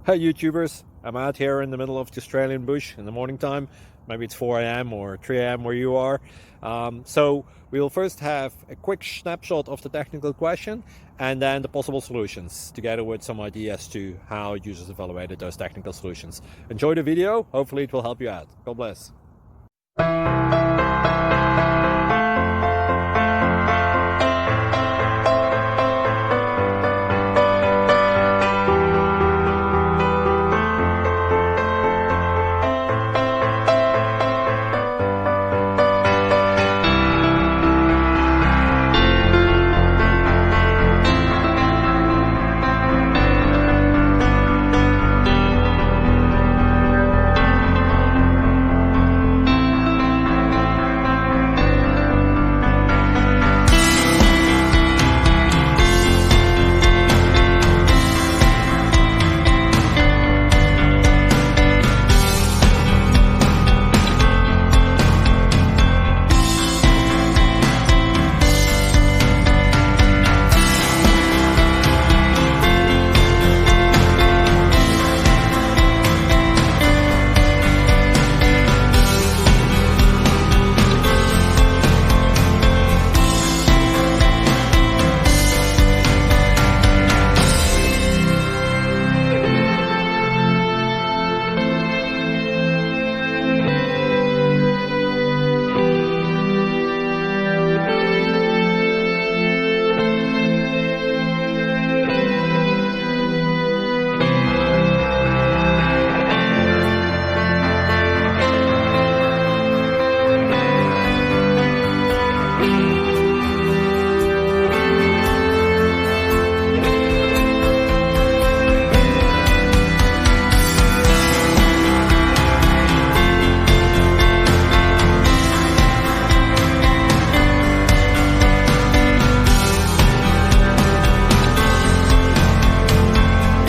Hi YouTubers, I'm out here in the middle of the Australian bush in the morning time. Maybe it's 4 a.m. or 3 a.m. where you are. So we'll first have a quick snapshot of the technical question and then the possible solutions, together with some ideas to how users evaluated those technical solutions. Enjoy the video, hopefully it will help you out. God bless.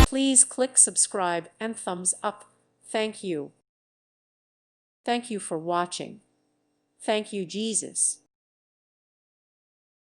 Please click subscribe and thumbs up. Thank you. Thank you for watching. Thank you, Jesus.